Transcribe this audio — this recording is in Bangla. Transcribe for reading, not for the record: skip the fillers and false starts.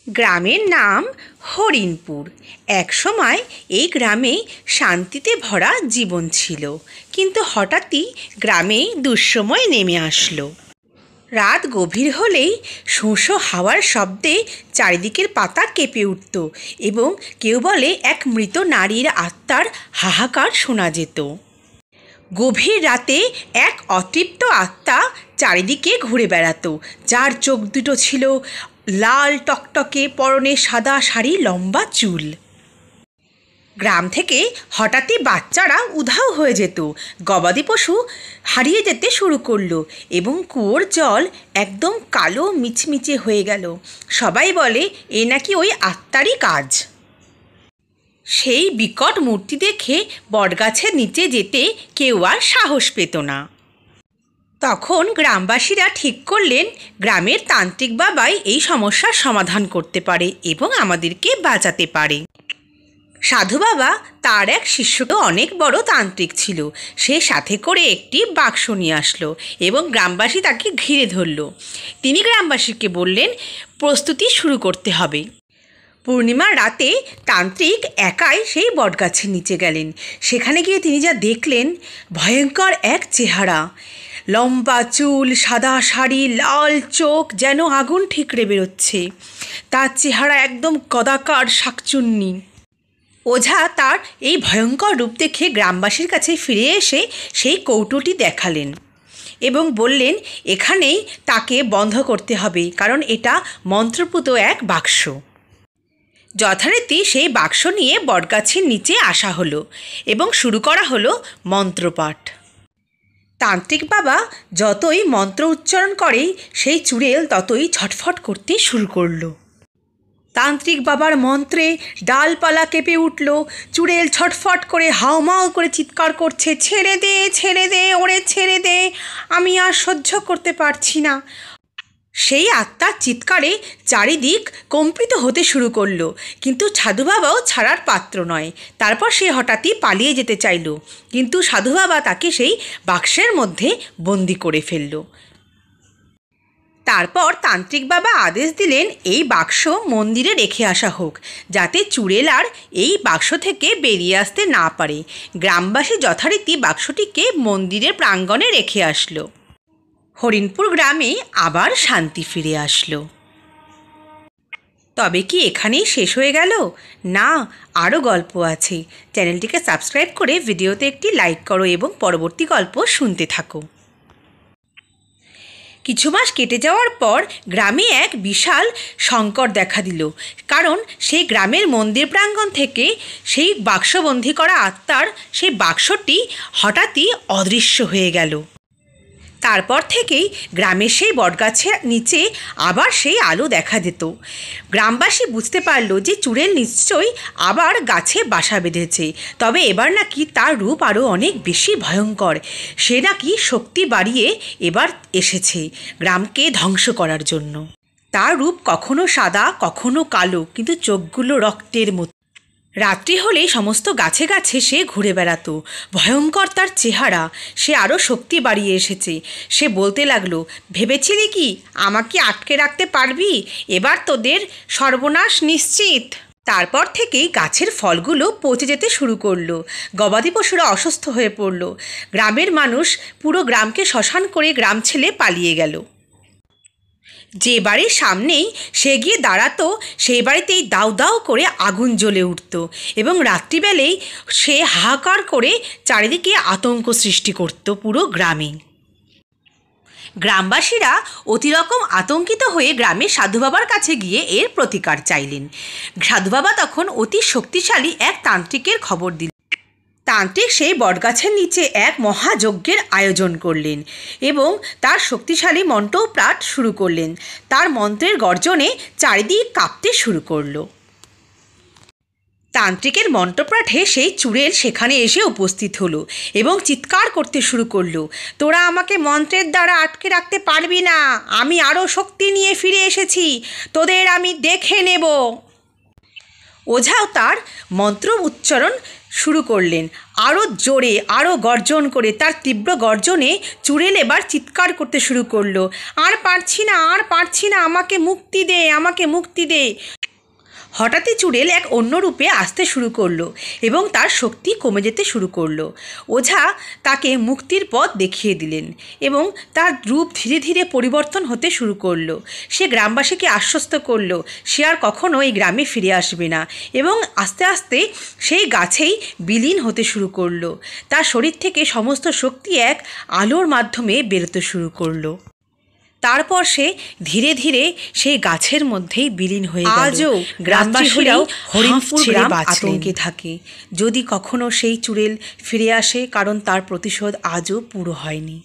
গ্রামের নাম হরিণপুর। একসময় এই গ্রামে শান্তিতে ভরা জীবন ছিল, কিন্তু হঠাৎই গ্রামে দুঃসময় নেমে আসলো। রাত গভীর হলেই শোঁ শোঁ হাওয়ার শব্দে চারিদিকের পাতা কেঁপে উঠত এবং কেউ বলে এক মৃত নারীর আত্মার হাহাকার শোনা যেত। গভীর রাতে এক অতৃপ্ত আত্মা চারিদিকে ঘুরে বেড়াতো, যার চোখ দুটো ছিল লাল টকটকে, পরনে সাদা শাড়ি, লম্বা চুল। গ্রাম থেকে হঠাৎই বাচ্চারা উধাও হয়ে যেত, গবাদি পশু হারিয়ে যেতে শুরু করলো এবং কুয়োর জল একদম কালো মিচমিচে হয়ে গেল। সবাই বলে এ নাকি ওই আত্মারই কাজ। সেই বিকট মূর্তি দেখে বটগাছের নিচে যেতে কেউ আর সাহস পেত না। তখন গ্রামবাসীরা ঠিক করলেন গ্রামের তান্ত্রিক বাবাই এই সমস্যার সমাধান করতে পারে এবং আমাদেরকে বাঁচাতে পারে। সাধু বাবা তার এক শিষ্যকে অনেক বড় তান্ত্রিক ছিল, সে সাথে করে একটি বাক্স নিয়ে আসলো এবং গ্রামবাসী তাকে ঘিরে ধরল। তিনি গ্রামবাসীকে বললেন প্রস্তুতি শুরু করতে হবে। পূর্ণিমার রাতে তান্ত্রিক একাই সেই বটগাছের নিচে গেলেন। সেখানে গিয়ে তিনি যা দেখলেন, ভয়ঙ্কর এক চেহারা, লম্বা চুল, সাদা শাড়ি, লাল চোখ, যেন আগুন ঠিকরে বেরোচ্ছে। তার চেহারা একদম কদাকার শাকচুন্নি। ওঝা তার এই ভয়ঙ্কর রূপ দেখে গ্রামবাসীর কাছে ফিরে এসে সেই কৌটোটি দেখালেন এবং বললেন এখানেই তাকে বন্ধ করতে হবে, কারণ এটা মন্ত্রপুত এক বাক্স। যথারীতি সেই বাক্স নিয়ে বটগাছের নিচে আসা হলো এবং শুরু করা হলো মন্ত্রপাঠ। তান্ত্রিক বাবা যতই মন্ত্র উচ্চারণ করে সেই চুড়েল ততই ছটফট করতে শুরু করলো। তান্ত্রিক বাবার মন্ত্রে ডালপালা কেঁপে উঠল, চুড়েল ছটফট করে হাউমাউ করে চিৎকার করছে, ছেড়ে দে, ছেড়ে দে, ওরে ছেড়ে দে, আমি আর সহ্য করতে পারছি না। সেই আত্মার চিৎকারে চারিদিক কম্পিত হতে শুরু করলো, কিন্তু সাধু বাবাও ছাড়ার পাত্র নয়। তারপর সে হঠাৎই পালিয়ে যেতে চাইল, কিন্তু সাধু বাবা তাকে সেই বাক্সের মধ্যে বন্দি করে ফেলল। তারপর তান্ত্রিক বাবা আদেশ দিলেন এই বাক্স মন্দিরে রেখে আসা হোক, যাতে চুড়েল আর এই বাক্স থেকে বেরিয়ে আসতে না পারে। গ্রামবাসী যথারীতি বাক্সটিকে মন্দিরের প্রাঙ্গণে রেখে আসলো। হরিণপুর গ্রামে আবার শান্তি ফিরে আসলো। তবে কি এখানেই শেষ হয়ে গেল? না, আরও গল্প আছে। চ্যানেলটিকে সাবস্ক্রাইব করে ভিডিওতে একটি লাইক করো এবং পরবর্তী গল্প শুনতে থাকো। কিছু মাস কেটে যাওয়ার পর গ্রামে এক বিশাল সংকট দেখা দিল, কারণ সেই গ্রামের মন্দির প্রাঙ্গণ থেকে সেই বাক্সবন্দি করা আত্মার সেই বাক্সটি হঠাৎই অদৃশ্য হয়ে গেল। তারপর থেকেই গ্রামের সেই বটগাছের নিচে আবার সেই আলো দেখা যেত। গ্রামবাসী বুঝতে পারল যে চুড়েল নিশ্চয়ই আবার গাছে বাসা বেঁধেছে, তবে এবার নাকি তার রূপ আরও অনেক বেশি ভয়ঙ্কর। সে নাকি শক্তি বাড়িয়ে এবার এসেছে গ্রামকে ধ্বংস করার জন্য। তার রূপ কখনো সাদা, কখনো কালো, কিন্তু চোখগুলো রক্তের মতো। রাত্রি হলেই সমস্ত গাছে গাছে সে ঘুরে বেড়াতো। ভয়ঙ্কর তার চেহারা, সে আরও শক্তি বাড়িয়ে এসেছে। সে বলতে লাগলো, ভেবেছিলি কি আমাকে আটকে রাখতে পারবি? এবার তোদের সর্বনাশ নিশ্চিত। তারপর থেকেই গাছের ফলগুলো পচে যেতে শুরু করলো। গবাদি পশুরা অসুস্থ হয়ে পড়ল। গ্রামের মানুষ পুরো গ্রামকে শ্মশান করে গ্রাম ছেড়ে পালিয়ে গেল। যে বাড়ির সামনেই সে গিয়ে দাঁড়াতো সেই বাড়িতেই দাউ দাউ করে আগুন জ্বলে উঠত এবং রাত্রিবেলেই সে হাহাকার করে চারিদিকে আতঙ্ক সৃষ্টি করত পুরো গ্রামে। গ্রামবাসীরা অতিরকম আতঙ্কিত হয়ে গ্রামের সাধু বাবার কাছে গিয়ে এর প্রতিকার চাইলেন। সাধু বাবা তখন অতি শক্তিশালী এক তান্ত্রিকের খবর দিলেন। তান্ত্রিক সেই বটগাছের নিচে এক মহাযজ্ঞের আয়োজন করলেন এবং তার শক্তিশালী মন্ত্রপাঠ শুরু করলেন। তার মন্ত্রের গর্জনে চারিদিক কাঁপতে শুরু করলো। তান্ত্রিকের মন্ত্রপাঠে সেই চুড়েল সেখানে এসে উপস্থিত হলো এবং চিৎকার করতে শুরু করলো, তোরা আমাকে মন্ত্রের দ্বারা আটকে রাখতে পারবি না, আমি আরও শক্তি নিয়ে ফিরে এসেছি, তোদের আমি দেখে নেব। ওঝাও তার মন্ত্র উচ্চারণ শুরু করলেন আরও জোরে, আরও গর্জন করে। তার তীব্র গর্জনে চুড়েল এবার চিৎকার করতে শুরু করলো, আর পারছি না, আর পারছি না, আমাকে মুক্তি দে, আমাকে মুক্তি দে। হঠাৎই চুড়েল এক অন্য রূপে আসতে শুরু করলো এবং তার শক্তি কমে যেতে শুরু করলো। ওঝা তাকে মুক্তির পথ দেখিয়ে দিলেন এবং তার রূপ ধীরে ধীরে পরিবর্তন হতে শুরু করলো। সে গ্রামবাসীকে আশ্বস্ত করলো সে আর কখনো এই গ্রামে ফিরে আসবে না এবং আস্তে আস্তে সেই গাছেই বিলীন হতে শুরু করলো। তার শরীর থেকে সমস্ত শক্তি এক আলোর মাধ্যমে বেরোতে শুরু করলো। তারপর সে ধীরে ধীরে সেই গাছের মধ্যেই বিলীন হয়ে গেল। আজও গ্রামবাসীরাও হরিণপুর ছেড়ে গ্রাম বাঁচলেন। আতঙ্কে থাকে যদি কখনো সেই চুড়েল ফিরে আসে, কারণ তার প্রতিশোধ আজও পুরো হয়নি।